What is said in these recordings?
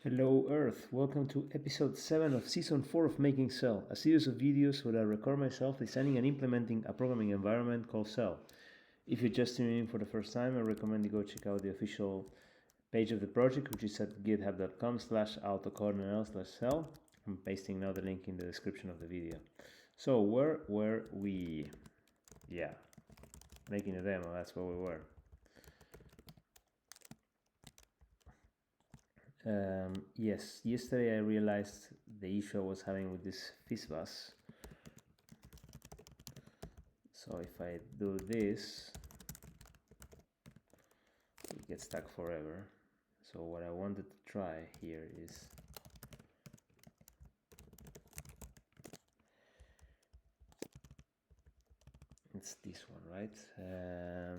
Hello Earth, welcome to episode 7 of season 4 of Making Cell, a series of videos where I record myself designing and implementing a programming environment called Cell. If you're just tuning in for the first time, I recommend you go check out the official page of the project, which is at github.com/autocornell/cell. I'm pasting now the link in the description of the video. So where were we? Yeah, making a demo, that's where we were. Yes, yesterday I realized the issue I was having with this fizzbuzz. So if I do this, it gets stuck forever. So what I wanted to try here is it's this one, right? Yeah.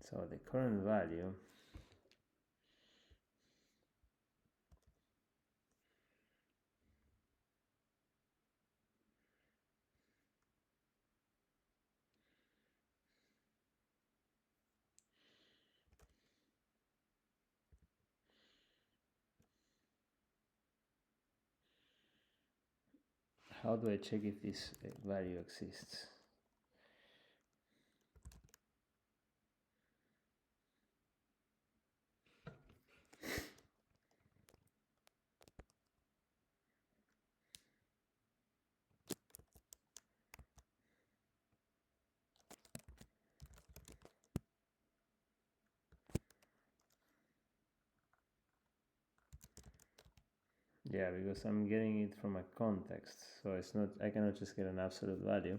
So the current value how do I check if this value exists? Yeah, because I'm getting it from a context, so it's not, I cannot just get an absolute value.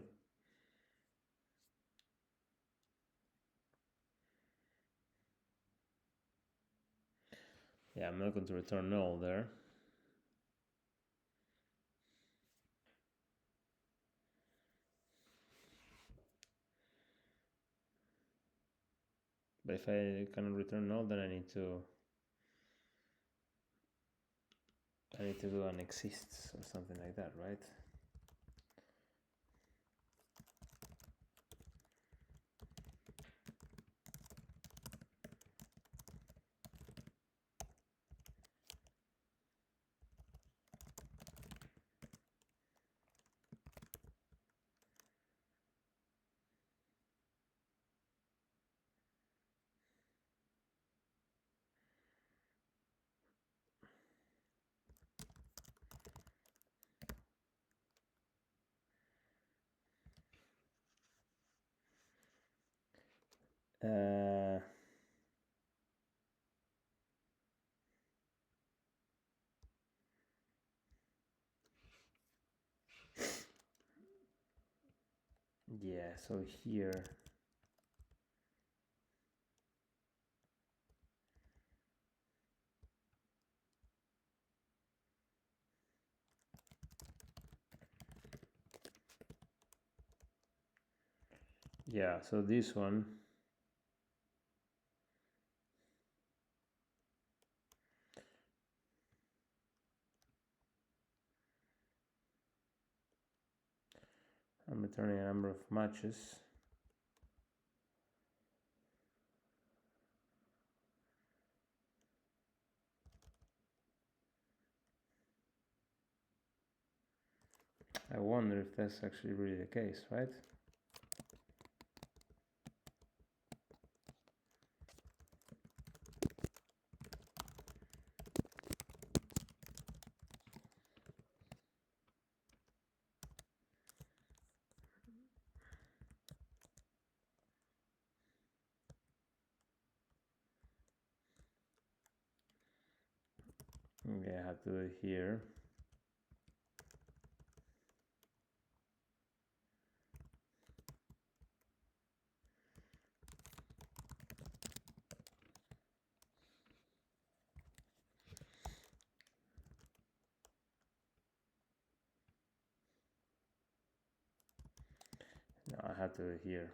Yeah, I'm not going to return null there. But if I cannot return null, then I need to do an exists or something like that, right? Yeah, so here yeah, so this one I'm returning a number of matches. I wonder if that's actually really the case, right? Okay, I have to do it here. No, I have to do it here.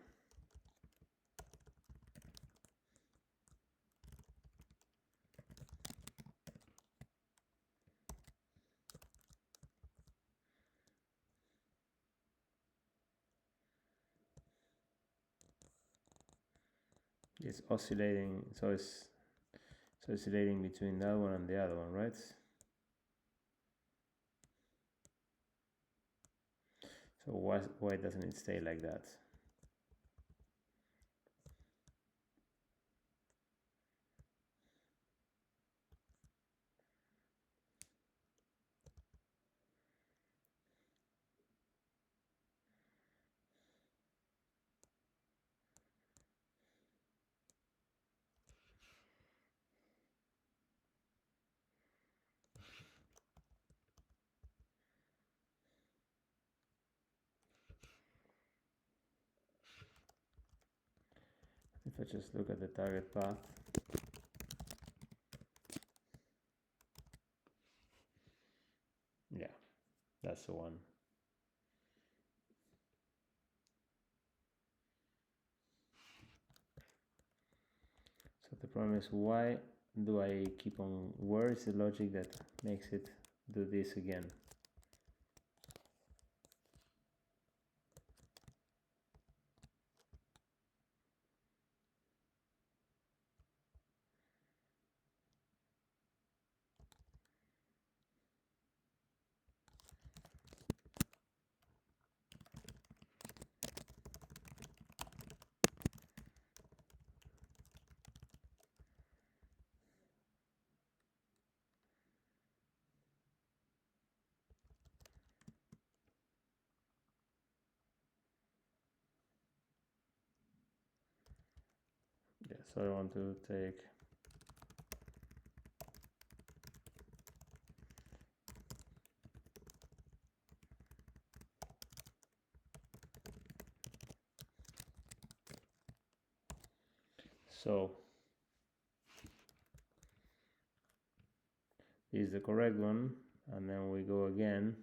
It's oscillating, so it's oscillating between that one and the other one, right? So why doesn't it stay like that? If I just look at the target path, yeah, that's the one. So the problem is, why do I keep on, where is the logic that makes it do this again? Yeah, so I want to take so this is the correct one, and then we go again.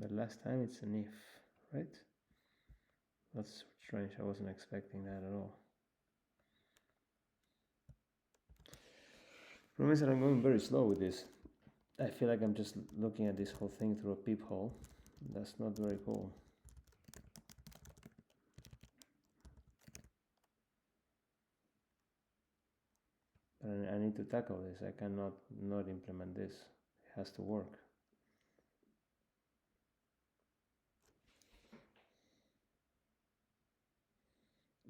But last time it's an if, right? That's strange, I wasn't expecting that at all. Problem is that I'm going very slow with this. I feel like I'm just looking at this whole thing through a peephole. That's not very cool. But I need to tackle this. I cannot not implement this. It has to work.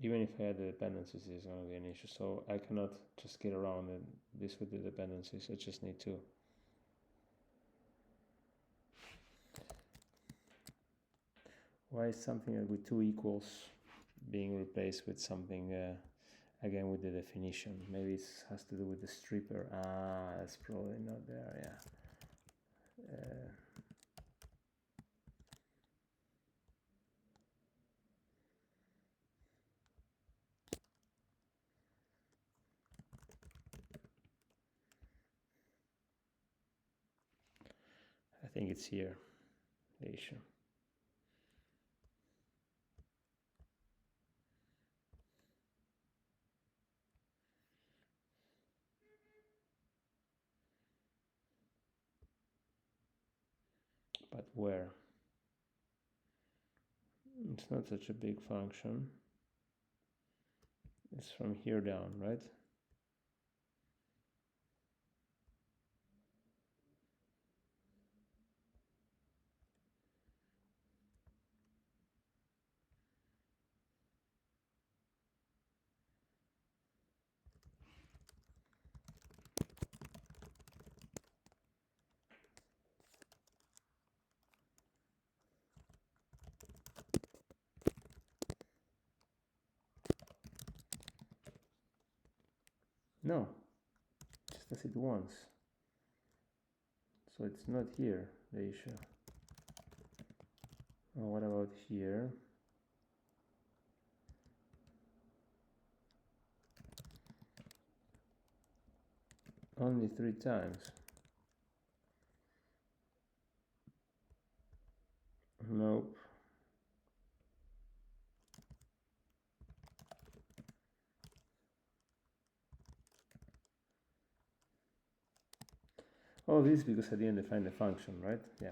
Even if I had the dependencies, it's going to be an issue. So I cannot just get around this with the dependencies. I just need to. Why is something with two equals being replaced with something, again, with the definition? Maybe it has to do with the stripper. Ah, that's probably not there, yeah. I think it's here, the issue. But where? It's not such a big function. It's from here down, right? No, just does it once. So it's not here, the issue. Well, what about here? Only 3 times. All this because I didn't define the function, right? Yeah.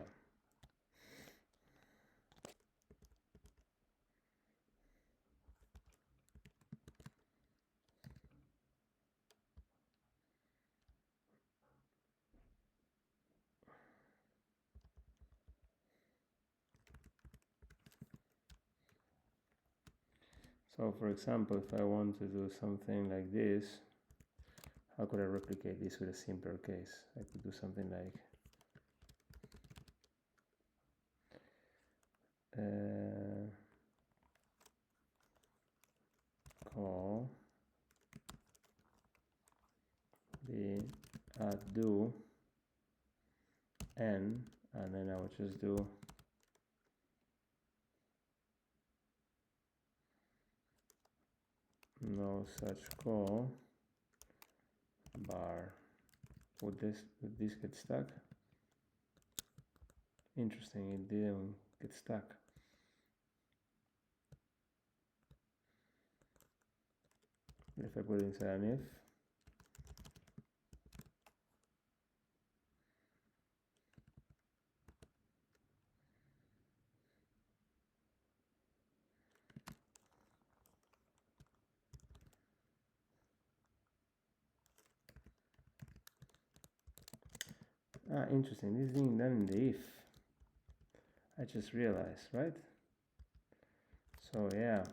So for example, if I want to do something like this, how could I replicate this with a simpler case? I could do something like call the do n, and then I would just do no such call bar. Would this get stuck? Interesting, it didn't get stuck. If I put it inside an if, interesting, this is being done in the if. I just realized, right? So yeah.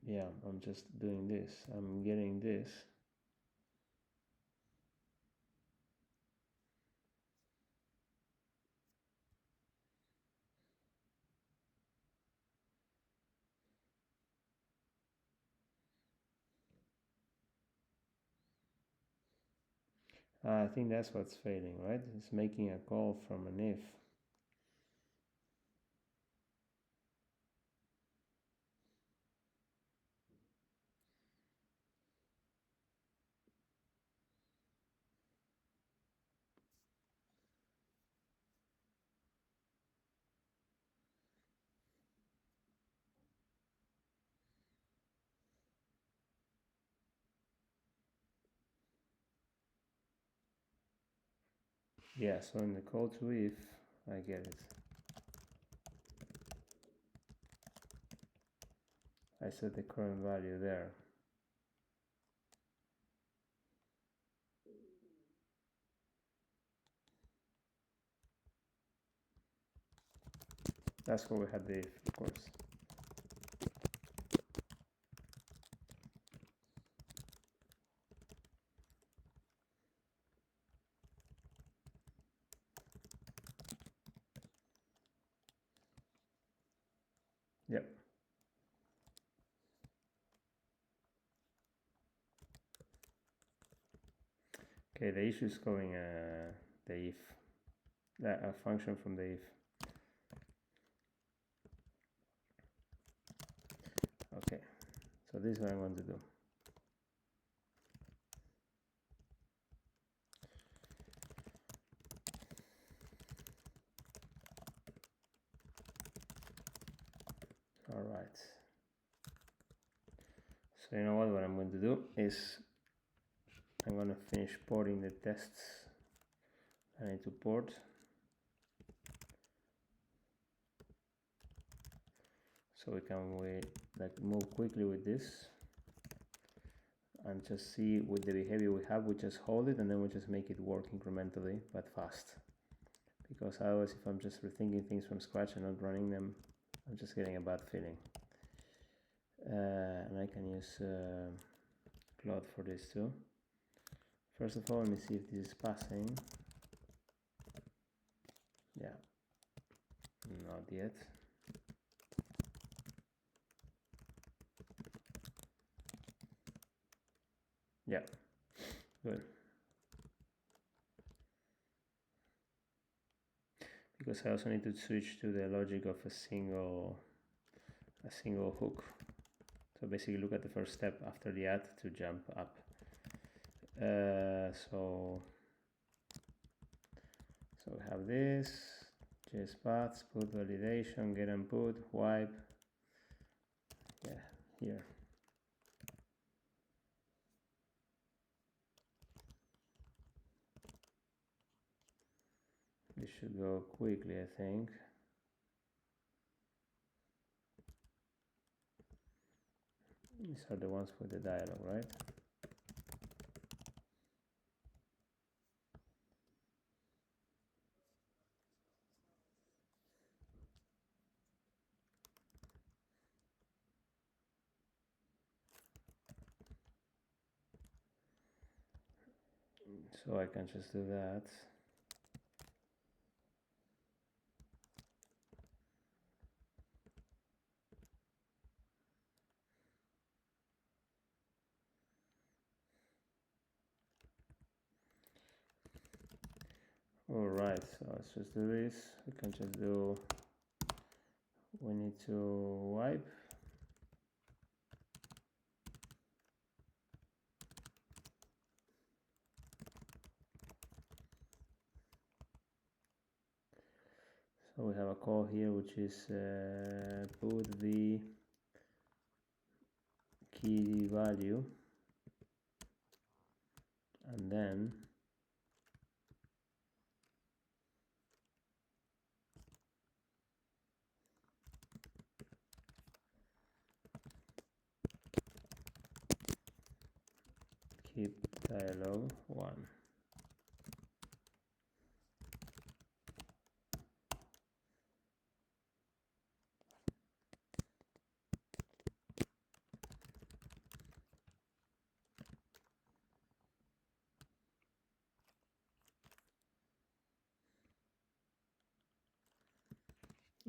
Yeah, I'm just doing this. I'm getting this. I think that's what's failing, right? It's making a call from an if. Yeah, so in the call to if, I get it. I set the current value there. That's where we had the if, of course. Yep. Okay, the issue is calling the if, a function from the if. Okay, so this is what I'm going to do. All right. So you know what I'm going to do is I'm going to finish porting the tests I need to port. So we can move quickly with this and just see with the behavior we have, we just hold it and then we just make it work incrementally but fast. Because otherwise, if I'm just rethinking things from scratch and not running them, I'm just getting a bad feeling. And I can use Cloud for this too. First of all, let me see if this is passing. Yeah, not yet. Yeah, good. Because I also need to switch to the logic of a single hook. So basically look at the first step after the add to jump up. So So we have this, JS paths, put validation, get and put, wipe, yeah, here. This should go quickly, I think. These are the ones for the dialog, right? So I can just do that. All right, so let's just do this. We can just do, we need to wipe. So we have a call here, which is put the key value, and then keep dialog 1.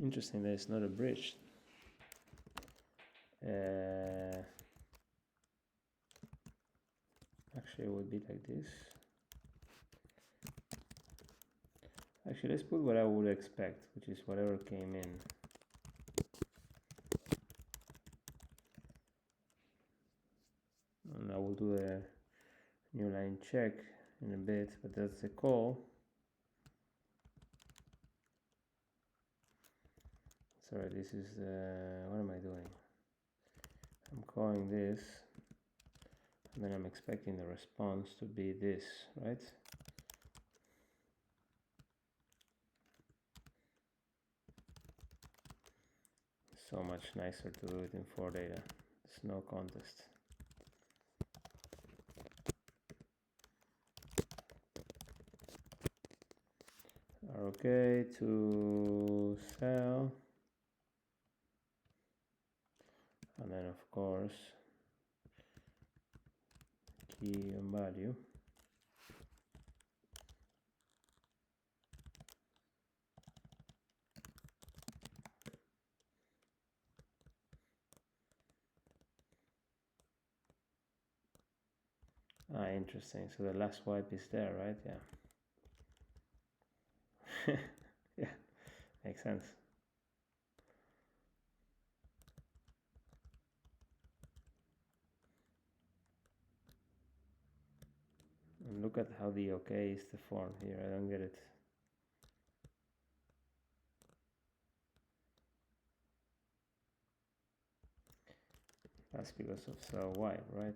Interesting that it's not a bridge. Actually, it would be like this. Actually, let's put what I would expect, which is whatever came in. And I will do a new line check in a bit, but that's the call. Sorry, this is, what am I doing? I'm calling this, and then I'm expecting the response to be this, right? So much nicer to do it in 4 data. It's no contest. Okay, to cell. And then of course, key and value. Ah, interesting. So the last wipe is there, right? Yeah. Yeah, makes sense. And look at how the OK is deformed here. I don't get it. That's because of cell wipe, right?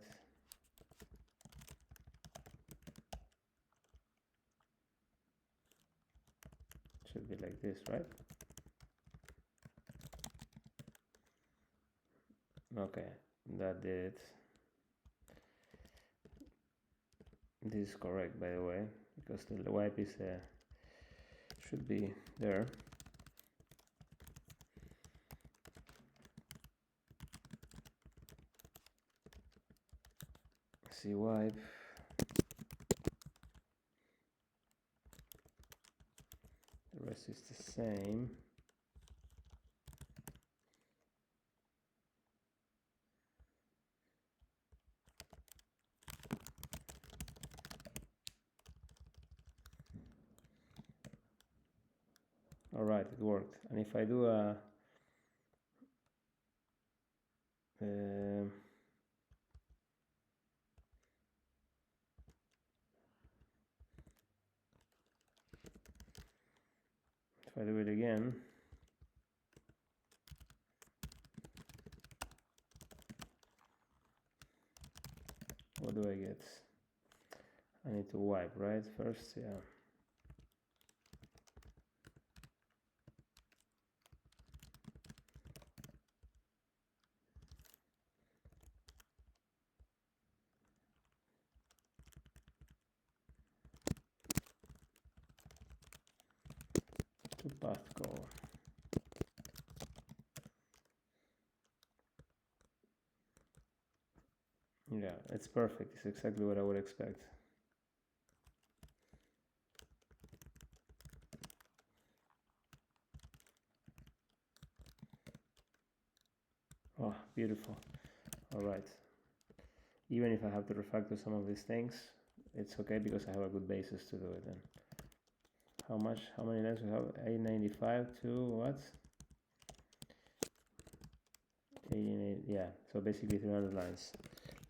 Should be like this, right? Okay, that did it. This is correct, by the way, because the wipe is should be there. See wipe. The rest is the same. All right, it worked. And if I do a I do it again, what do I get? I need to wipe, right? First, yeah. To path call. Yeah, it's perfect. It's exactly what I would expect. Oh, beautiful. All right. Even if I have to refactor some of these things, it's okay because I have a good basis to do it then. How much? How many lines we have? 895 to what? 88, yeah, so basically 300 lines.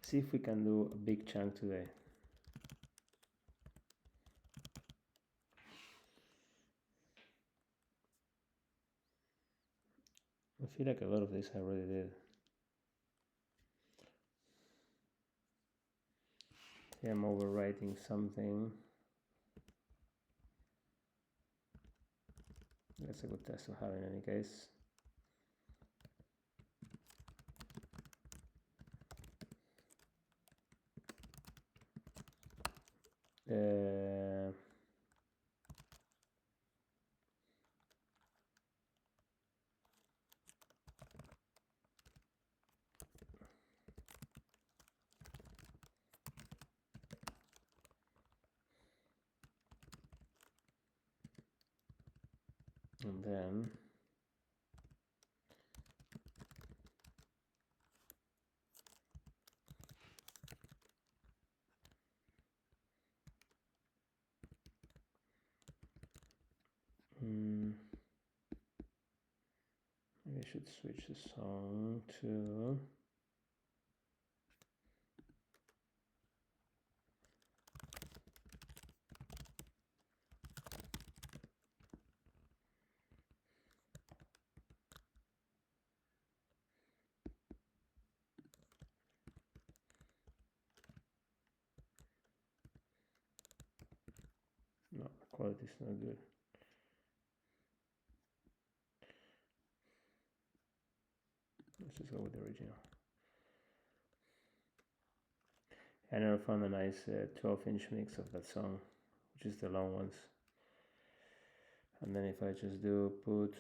See if we can do a big chunk today. I feel like a lot of this I already did. Yeah, I'm overwriting something. That's a good test to have in any case. And then maybe I should switch the song to no, the quality is not good. Let's just go with the original. I never found a nice 12-inch mix of that song, which is the long ones. And then if I just do put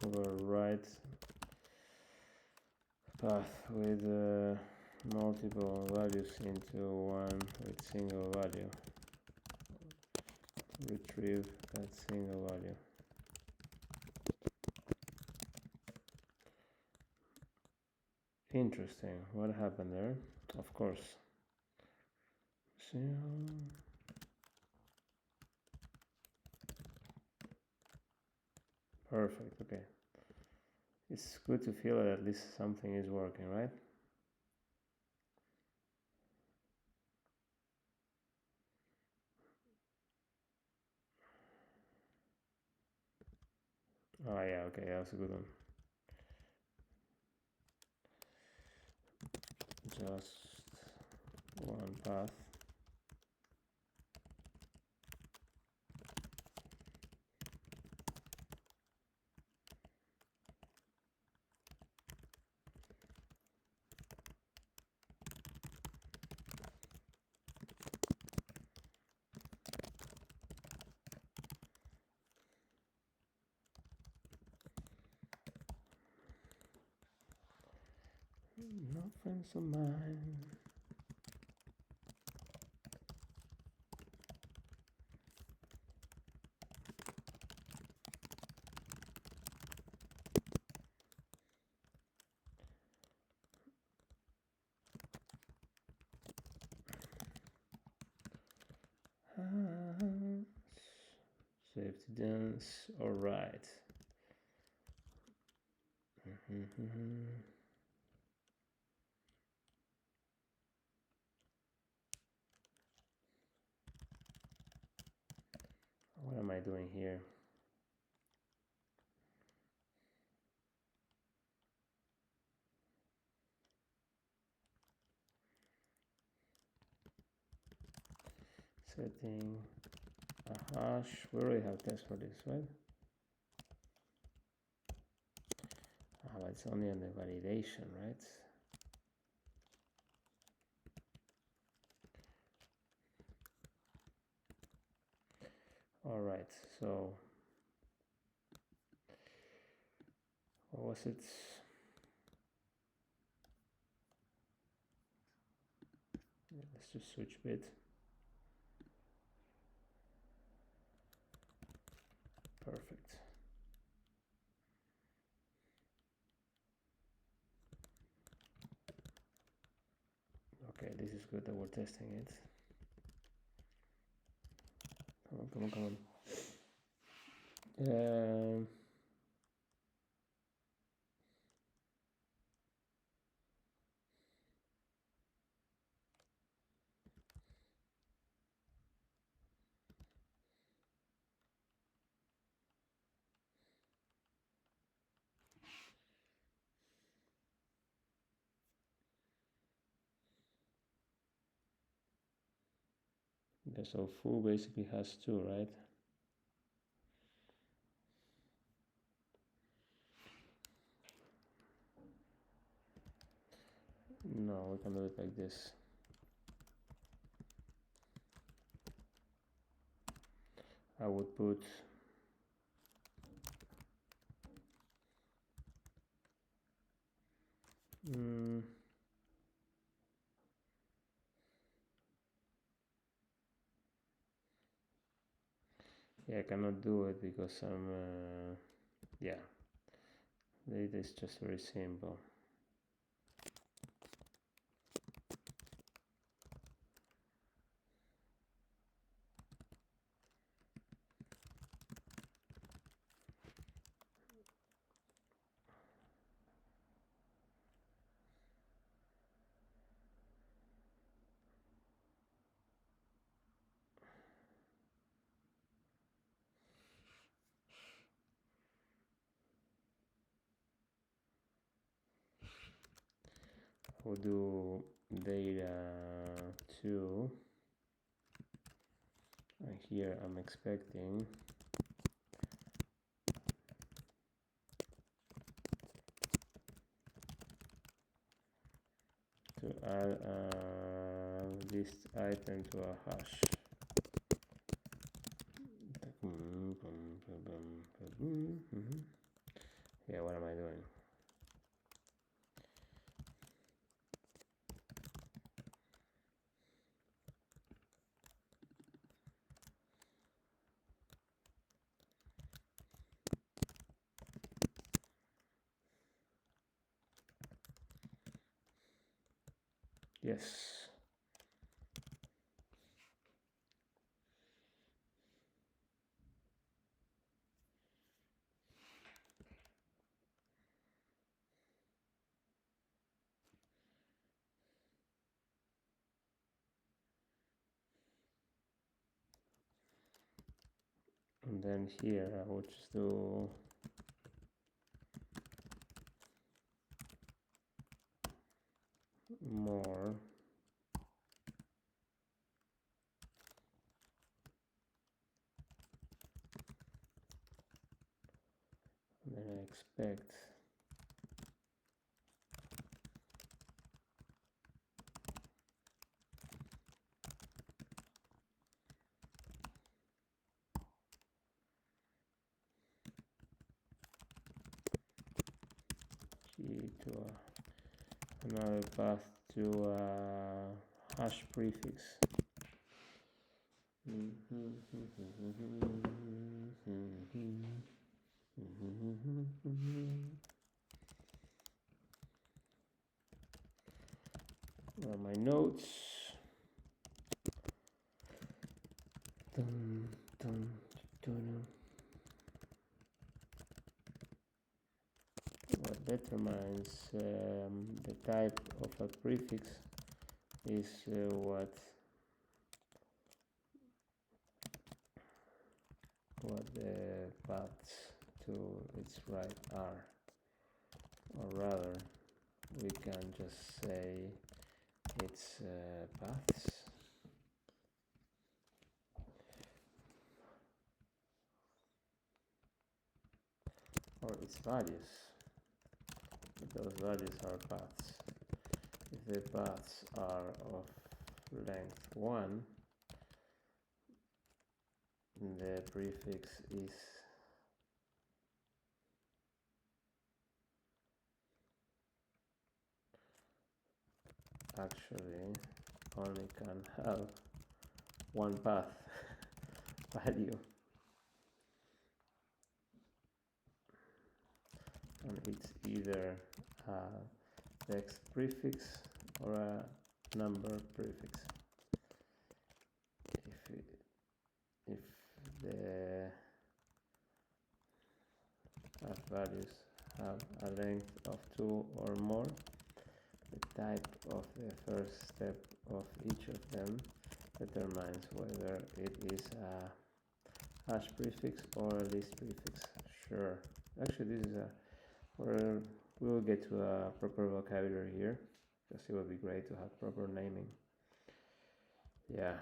overwrite path with multiple values into one with single value. Retrieve that single value. Interesting. What happened there? Of course. Perfect. Okay. It's good to feel that at least something is working, right? Oh yeah, okay, that's a good one. Just one path. No friends of mine. Safety dance. All right. What am I doing here? Setting a hash. We already have tests for this, right? But it's only on the validation, right? All right, so what was it? Let's just switch bit. Perfect. Okay, this is good that we're testing it. Come on. Okay, so foo basically has 2, right? No, we can do it like this. I would put yeah, I cannot do it because I'm yeah, it is just very simple. We'll do data 2, and here I'm expecting to add this item to a hash. Yeah, what am I doing? Yes. And then here I will just do more. And then I expect key to another path to a hash prefix. My notes. Dun, dun, dun. What determines the type of a prefix is what the paths to its right are, or rather we can just say its paths, or its values, if those values are paths. If the paths are of length 1, the prefix is actually only can have one path value, and it's either a text prefix or a number prefix. If the path values have a length of 2 or more, the type of the first step of each of them determines whether it is a hash prefix or a list prefix. Sure. Actually, this is where we will get to a proper vocabulary here, because it would be great to have proper naming. Yeah.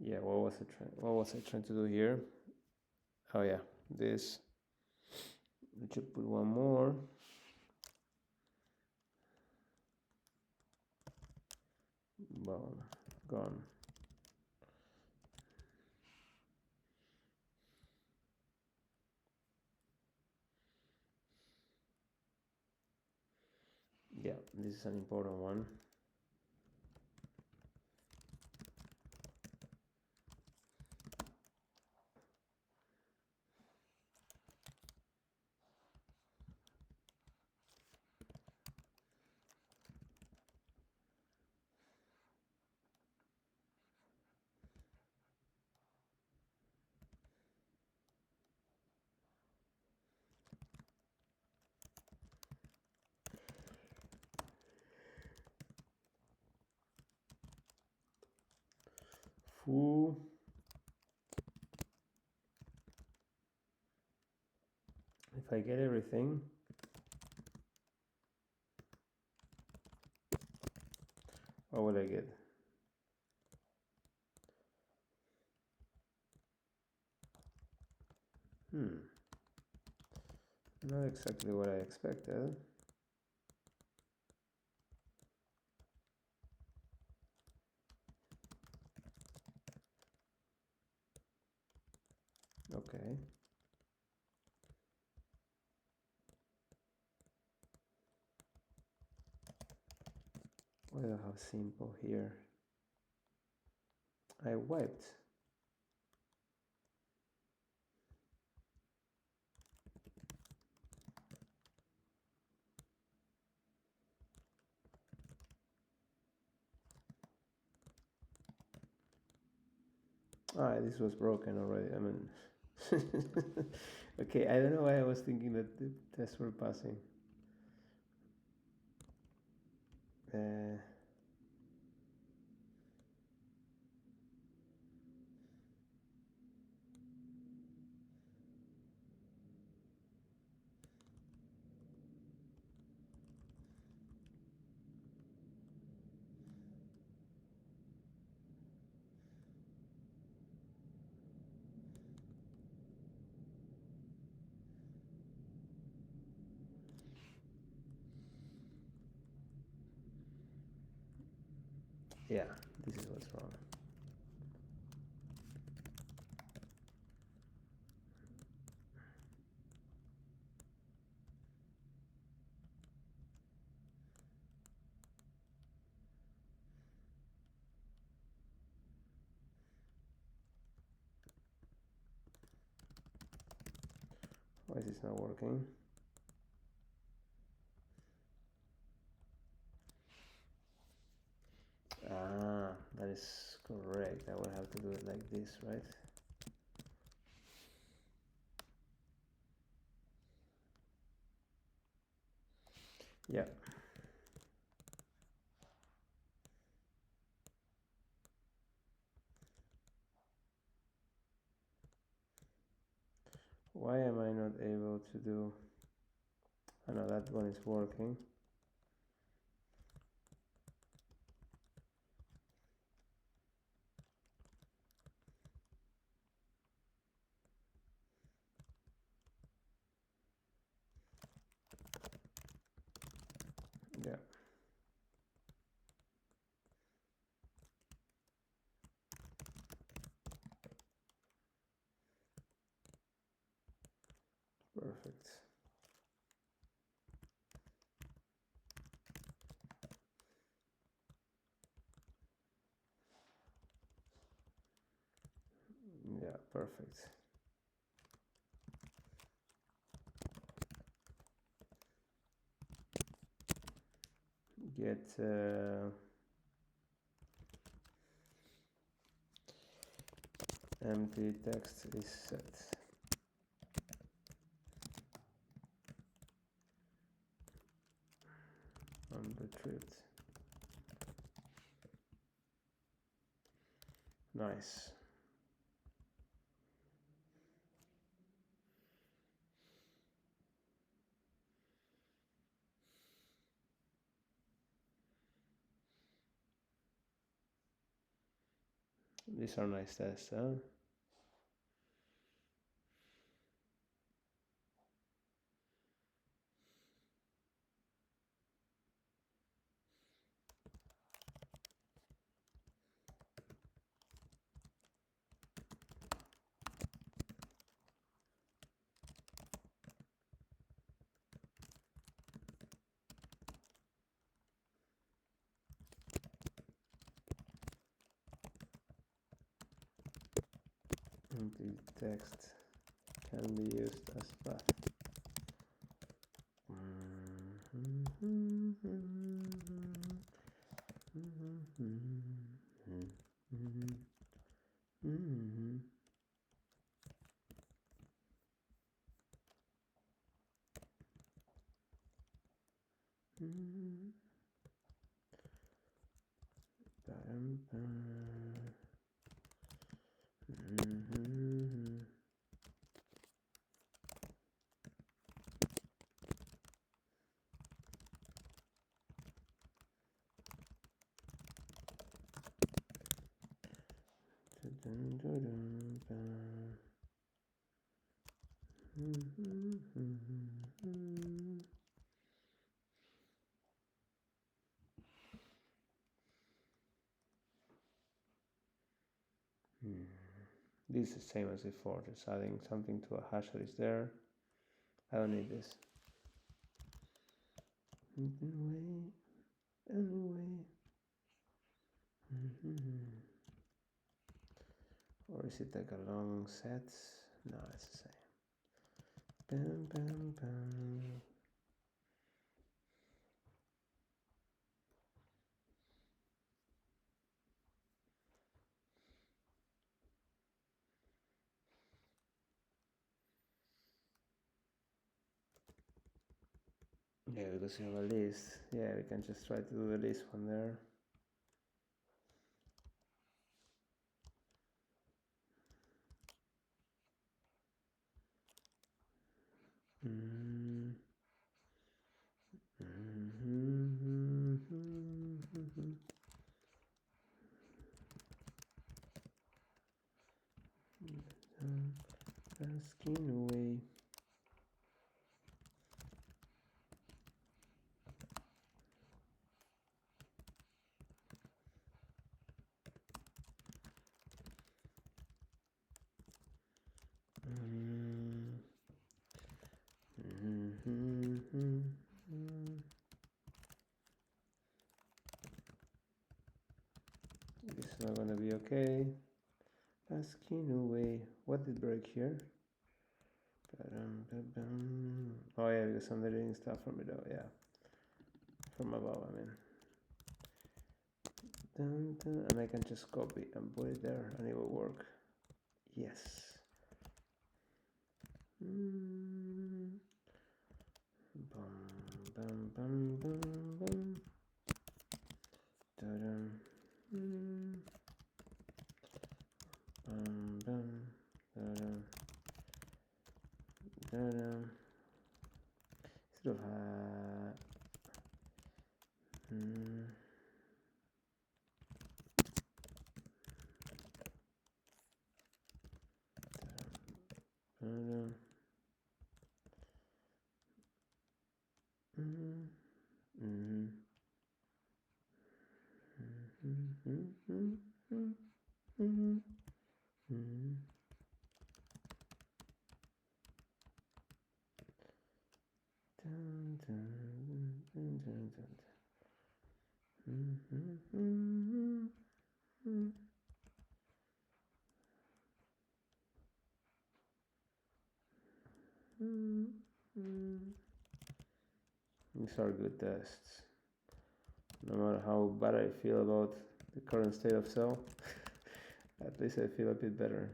Yeah, what was I trying to do here? Oh yeah, this. We should put one more. Boom, gone. Yeah, this is an important one. Foo. If I get everything, what would I get? Not exactly what I expected. Okay. What do I have simple here? I wiped. This was broken already. I mean, okay, I don't know why I was thinking that the tests were passing. Yeah, this is what's wrong. Why is this not working? Ah, that is correct. I will have to do it like this, right? Yeah. Why am I not able to do... I know that one is working. Yeah. Perfect. Yeah, perfect. Get empty text is set. Unretrieved. Nice. These are nice tests, huh? Empty text can be used as path. This is the same as before, just adding something to a hash that is there. I don't need this. Anyway. Or is it like a long set? No, it's the same. Bam, bam, bam. Yeah, because you have a list. Yeah, we can just try to do the list one there. Asking away. This is not gonna be okay. Asking away. What did break here? Oh yeah, because I'm deleting stuff from below, yeah. From above, I mean. And I can just copy and put it there and it will work. Yes. Bum, bum, bum, bum, bum. Da-dum. Bum, bum, da-dum. Da-dum. Sort of These are good tests. No matter how bad I feel about the current state of cell, at least I feel a bit better.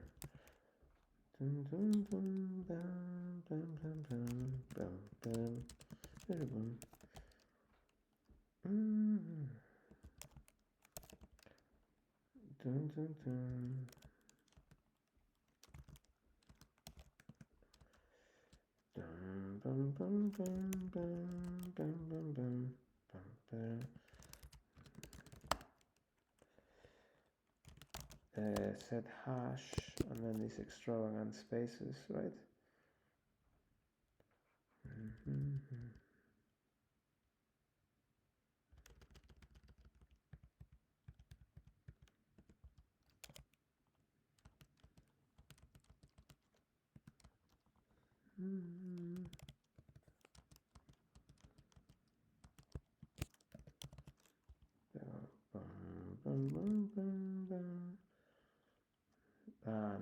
Set hash and then these extravagant spaces, right?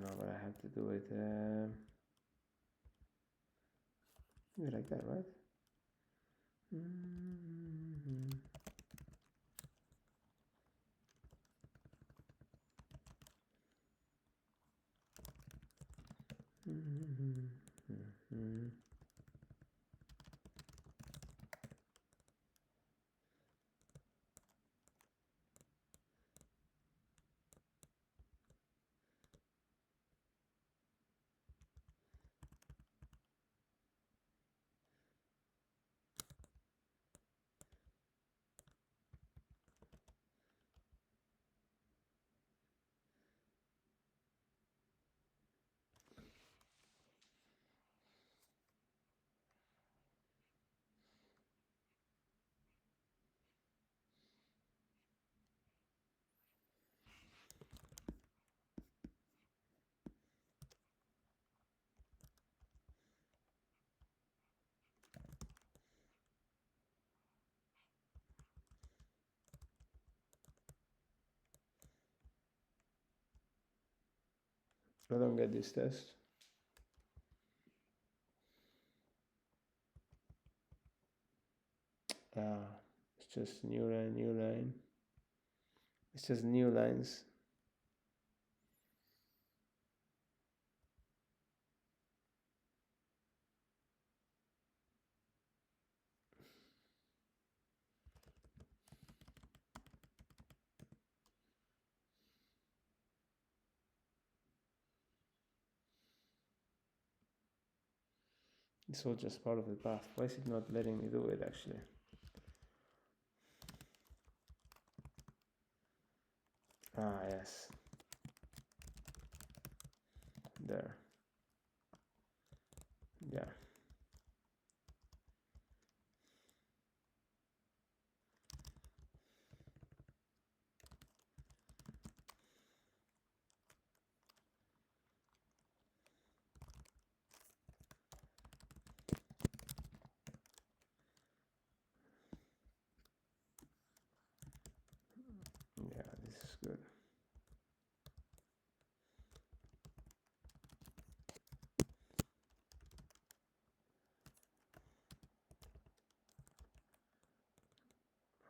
No, but I have to do it like that, right? I don't get this test. It's just new line. It's just new lines. It's all just part of the path. Why is it not letting me do it actually? Yes. There. Yeah. Yeah, this is good.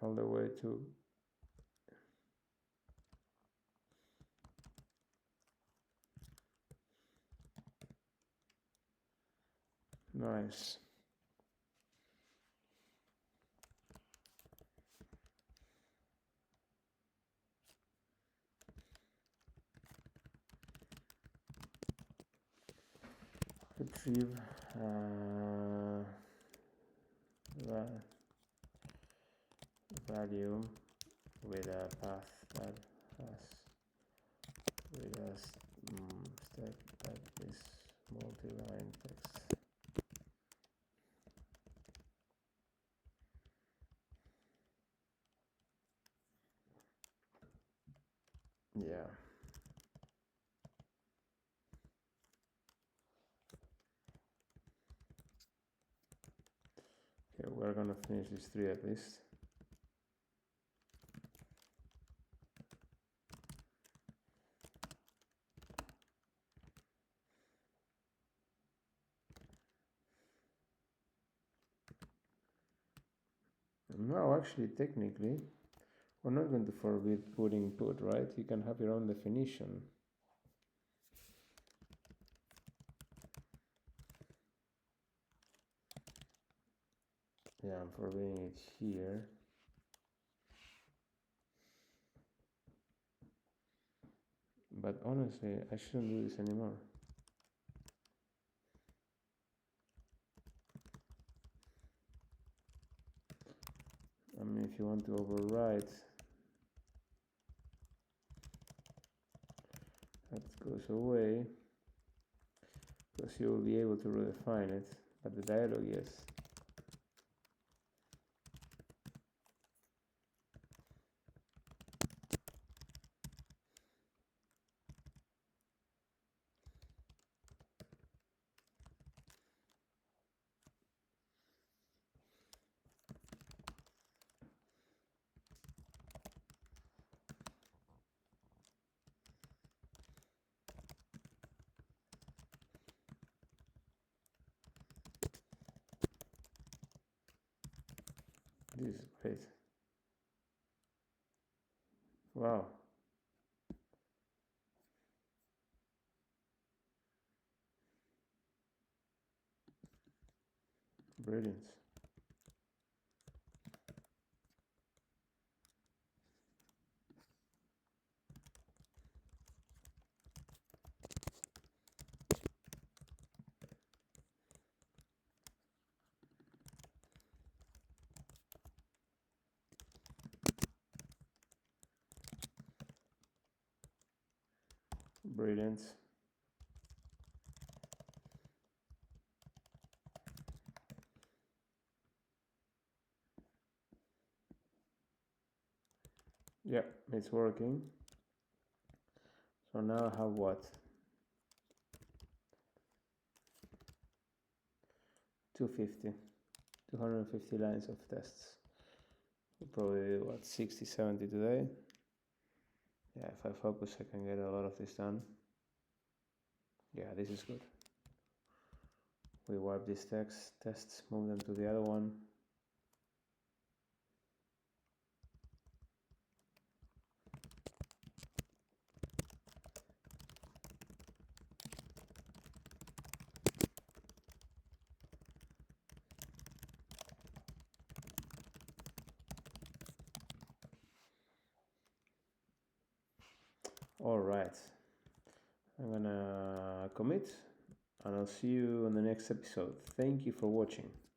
all the way to nice. Retrieve the value with a path that has with a step that is multi-line text. Yeah. Okay, we're gonna finish these 3 at least. No, actually, technically, we're not going to forbid putting put, right? You can have your own definition. Yeah, I'm forbidding it here. But honestly, I shouldn't do this anymore. I mean, if you want to overwrite, that goes away, because you will be able to redefine it, but the dialog, yes. This is great. Wow. Brilliant. Brilliant. Yeah, it's working. So now I have what? 250 lines of tests. We'll probably do what, 60, 70 today. Yeah, if I focus, I can get a lot of this done. Yeah, this is good. We wipe these tests, move them to the other one. All right, I'm gonna commit and I'll see you on the next episode. Thank you for watching.